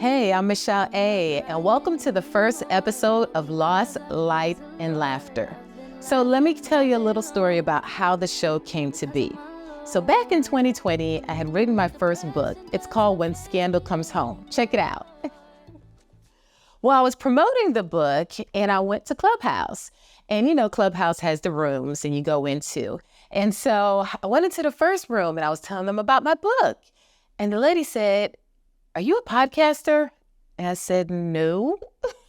Hey, I'm Michelle A., and welcome to the first episode of Lost, Light, and Laughter. So let me tell you a little story about how the show came to be. So back in 2020, I had written my first book. It's called When Scandal Comes Home. Check it out. Well, I was promoting the book, and I went to Clubhouse. And you know, Clubhouse has the rooms and you go into. And so I went into the first room, and I was telling them about my book. And the lady said, "Are you a podcaster?" And I said, "No,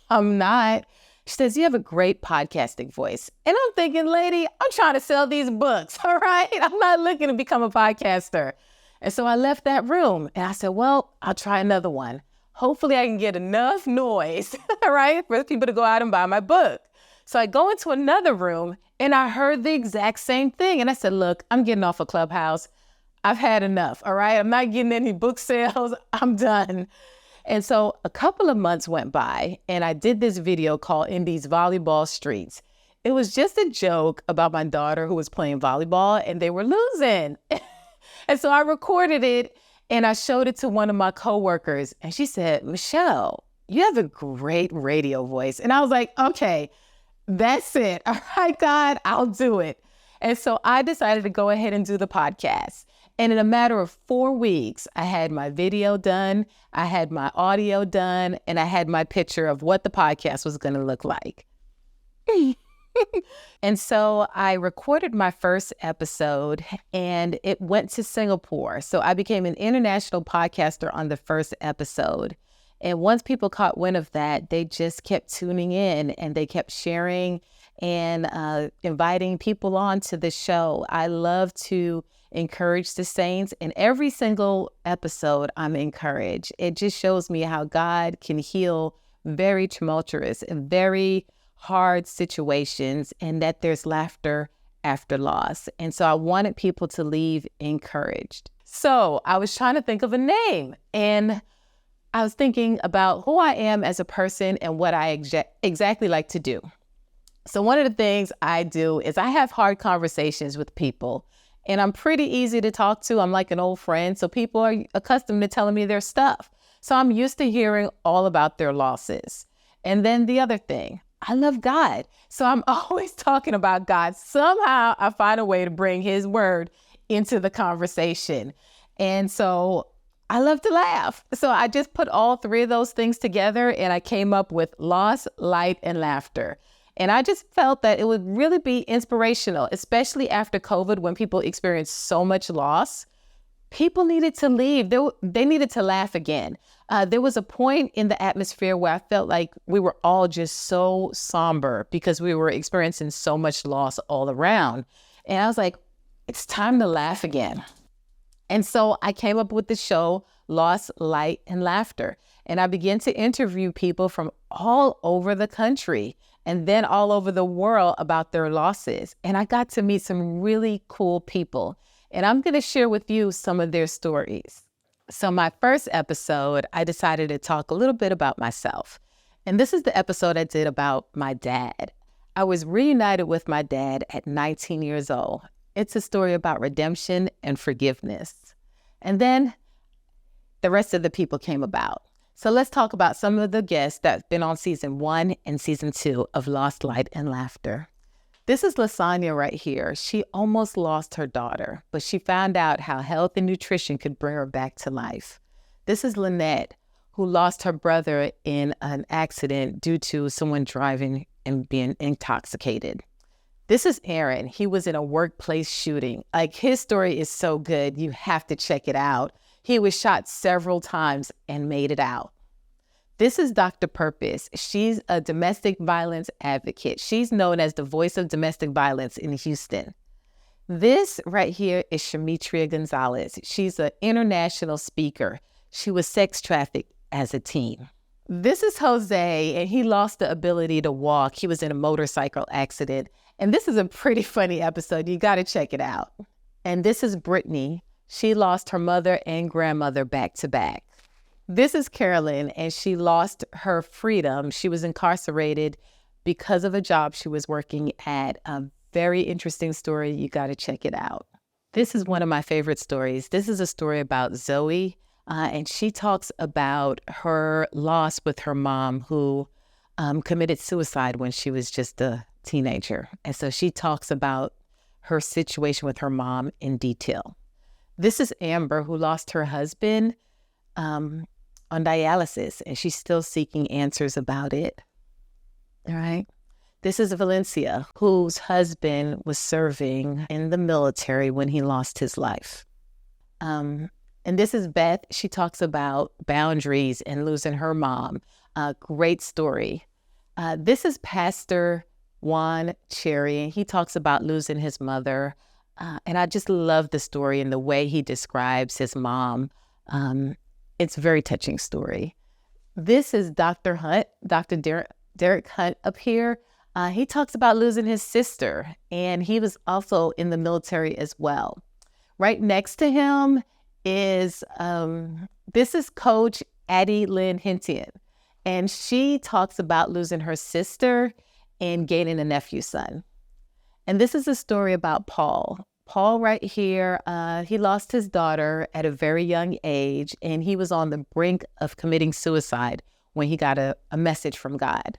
I'm not." She says, "You have a great podcasting voice." And I'm thinking, lady, I'm trying to sell these books, all right? I'm not looking to become a podcaster. And so I left that room and I said, well, I'll try another one. Hopefully I can get enough noise, all right, for people to go out and buy my book. So I go into another room and I heard the exact same thing. And I said, look, I'm getting off of Clubhouse. I've had enough, all right? I'm not getting any book sales. I'm done. And so a couple of months went by and I did this video called In These Volleyball Streets. It was just a joke about my daughter who was playing volleyball and they were losing. And so I recorded it and I showed it to one of my coworkers and she said, "Michelle, you have a great radio voice." And I was like, okay, that's it. All right, God, I'll do it. And so I decided to go ahead and do the podcast. And in a matter of 4 weeks, I had my video done, I had my audio done, and I had my picture of what the podcast was going to look like. And so I recorded my first episode and it went to Singapore. So I became an international podcaster on the first episode. And once people caught wind of that, they just kept tuning in and they kept sharing and inviting people on to the show. I love to encourage the saints. In every single episode, I'm encouraged. It just shows me how God can heal very tumultuous and very hard situations and that there's laughter after loss. And so I wanted people to leave encouraged. So I was trying to think of a name and I was thinking about who I am as a person and what I exactly like to do. So one of the things I do is I have hard conversations with people and I'm pretty easy to talk to. I'm like an old friend. So people are accustomed to telling me their stuff. So I'm used to hearing all about their losses. And then the other thing, I love God. So I'm always talking about God. Somehow I find a way to bring his word into the conversation. And so I love to laugh. So I just put all three of those things together and I came up with Lost, Light, and Laughter. And I just felt that it would really be inspirational, especially after COVID when people experienced so much loss. People needed to leave. They needed to laugh again. There was a point in the atmosphere where I felt like we were all just so somber because we were experiencing so much loss all around. And I was like, it's time to laugh again. And so I came up with the show, Lost, Light, and Laughter. And I began to interview people from all over the country and then all over the world about their losses. And I got to meet some really cool people. And I'm going to share with you some of their stories. So my first episode, I decided to talk a little bit about myself. And this is the episode I did about my dad. I was reunited with my dad at 19 years old. It's a story about redemption and forgiveness. And then the rest of the people came about. So let's talk about some of the guests that's been on season 1 and season 2 of Lost, Light, and Laughter. This is Lasagna right here. She almost lost her daughter, but she found out how health and nutrition could bring her back to life. This is Lynette, who lost her brother in an accident due to someone driving and being intoxicated. This is Aaron. He was in a workplace shooting. Like, his story is so good. You have to check it out. He was shot several times and made it out. This is Dr. Purpose. She's a domestic violence advocate. She's known as the voice of domestic violence in Houston. This right here is Shamitria Gonzalez. She's an international speaker. She was sex trafficked as a teen. This is Jose, and he lost the ability to walk. He was in a motorcycle accident. And this is a pretty funny episode. You got to check it out. And this is Brittany. She lost her mother and grandmother back to back. This is Carolyn, and she lost her freedom. She was incarcerated because of a job she was working at. A very interesting story. You got to check it out. This is one of my favorite stories. This is a story about Zoe. And she talks about her loss with her mom, who committed suicide when she was just a teenager. And so she talks about her situation with her mom in detail. This is Amber, who lost her husband on dialysis, and she's still seeking answers about it. All right. This is Valencia, whose husband was serving in the military when he lost his life. And this is Beth. She talks about boundaries and losing her mom. Great story. This is Pastor Juan Cherry. He talks about losing his mother. And I just love the story and the way he describes his mom. It's a very touching story. This is Dr. Hunt, Dr. Derek Hunt up here. He talks about losing his sister, and he was also in the military as well. Right next to him is, this is Coach Addie Lynn Hinton, and she talks about losing her sister and gaining a nephew son. And this is a story about Paul. Paul right here, he lost his daughter at a very young age, and he was on the brink of committing suicide when he got a message from God.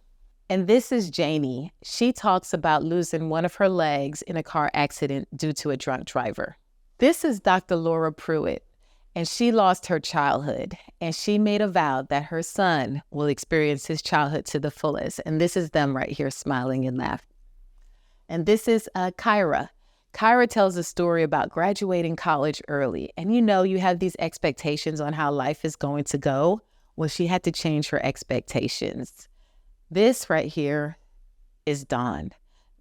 And this is Janie. She talks about losing one of her legs in a car accident due to a drunk driver. This is Dr. Laura Pruitt, and she lost her childhood, and she made a vow that her son will experience his childhood to the fullest. And this is them right here smiling and laughing. And this is Kyra. Kyra tells a story about graduating college early. And you have these expectations on how life is going to go. Well, she had to change her expectations. This right here is Don.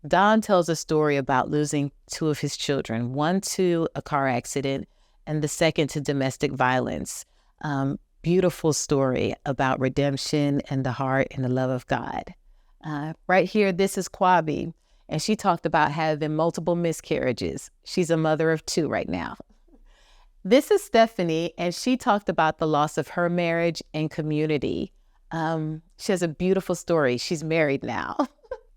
Don tells a story about losing two of his children, one to a car accident and the second to domestic violence. Beautiful story about redemption and the heart and the love of God. Right here, this is Kwabi, and she talked about having multiple miscarriages. She's a mother of 2 right now. This is Stephanie, and she talked about the loss of her marriage and community. She has a beautiful story. She's married now.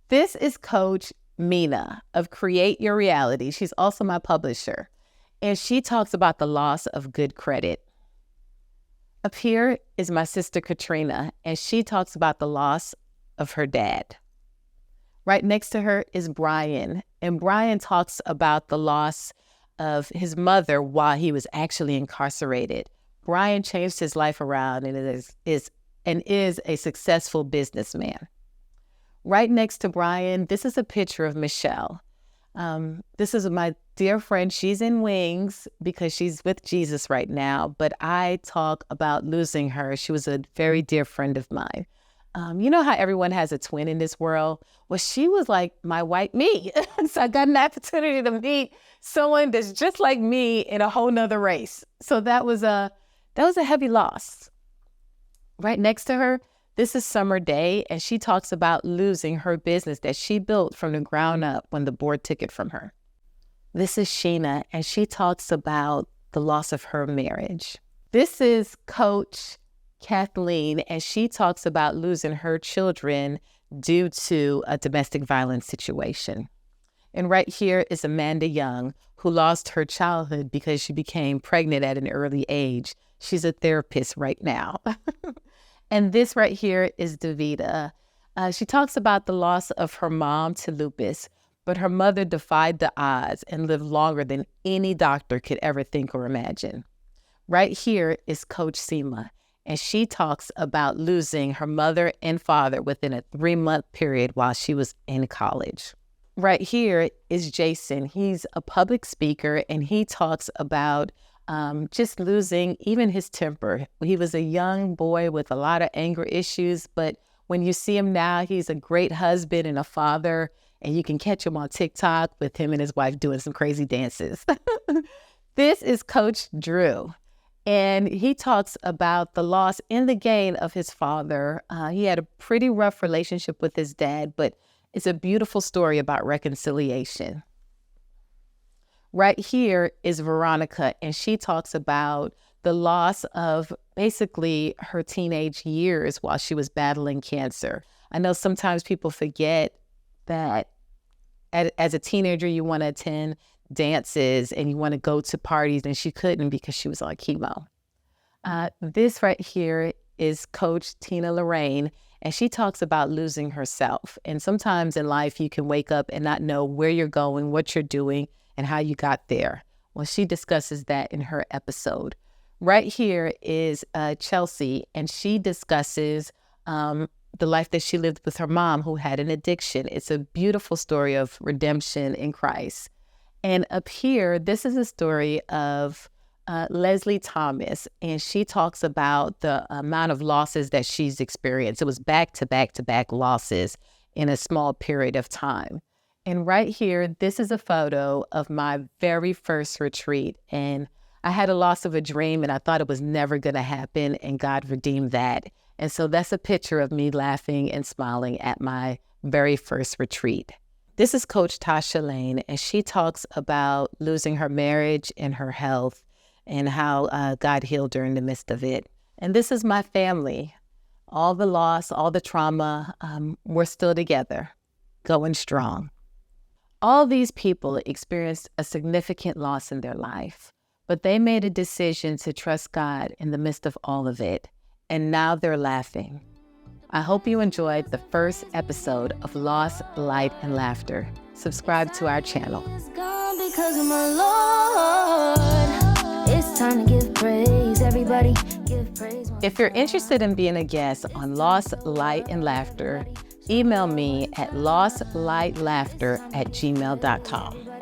This is Coach Mina of Create Your Reality. She's also my publisher. And she talks about the loss of good credit. Up here is my sister Katrina, and she talks about the loss of her dad. Right next to her is Brian, and Brian talks about the loss of his mother while he was actually incarcerated. Brian changed his life around and is a successful businessman. Right next to Brian, this is a picture of Michelle. This is my dear friend. She's in wings because she's with Jesus right now, but I talk about losing her. She was a very dear friend of mine. You know how everyone has a twin in this world? Well, she was like my white me. So I got an opportunity to meet someone that's just like me in a whole nother race. So that was a heavy loss. Right next to her, this is Summer Day, and she talks about losing her business that she built from the ground up when the board took it from her. This is Sheena, and she talks about the loss of her marriage. This is Coach Kathleen, and she talks about losing her children due to a domestic violence situation. And right here is Amanda Young, who lost her childhood because she became pregnant at an early age. She's a therapist right now. And this right here is Davida. She talks about the loss of her mom to lupus, but her mother defied the odds and lived longer than any doctor could ever think or imagine. Right here is Coach Seema, and she talks about losing her mother and father within a 3-month period while she was in college. Right here is Jason. He's a public speaker, and he talks about just losing even his temper. He was a young boy with a lot of anger issues, but when you see him now, he's a great husband and a father, and you can catch him on TikTok with him and his wife doing some crazy dances. This is Coach Drew, and he talks about the loss and the gain of his father. He had a pretty rough relationship with his dad, but it's a beautiful story about reconciliation. Right here is Veronica, and she talks about the loss of basically her teenage years while she was battling cancer. I know sometimes people forget that as a teenager, you want to attend dances and you want to go to parties, and she couldn't because she was on chemo. This right here is Coach Tina Lorraine, and she talks about losing herself. And sometimes in life, you can wake up and not know where you're going, what you're doing, and how you got there. Well, she discusses that in her episode. Right here is Chelsea, and she discusses the life that she lived with her mom who had an addiction. It's a beautiful story of redemption in Christ. And up here, this is a story of Leslie Thomas, and she talks about the amount of losses that she's experienced. It was back-to-back losses in a small period of time. And right here, this is a photo of my very first retreat. And I had a loss of a dream, and I thought it was never going to happen, and God redeemed that. And so that's a picture of me laughing and smiling at my very first retreat. This is Coach Tasha Lane, and she talks about losing her marriage and her health and how God healed her in the midst of it. And this is my family. All the loss, all the trauma, we're still together, going strong. All these people experienced a significant loss in their life, but they made a decision to trust God in the midst of all of it. And now they're laughing. I hope you enjoyed the first episode of Loss, Light, and Laughter. Subscribe to our channel. Because of my Lord, it's time to give praise. Everybody give praise. If you're interested in being a guest on Loss, Light, and Laughter, email me at losslightlaughter@gmail.com.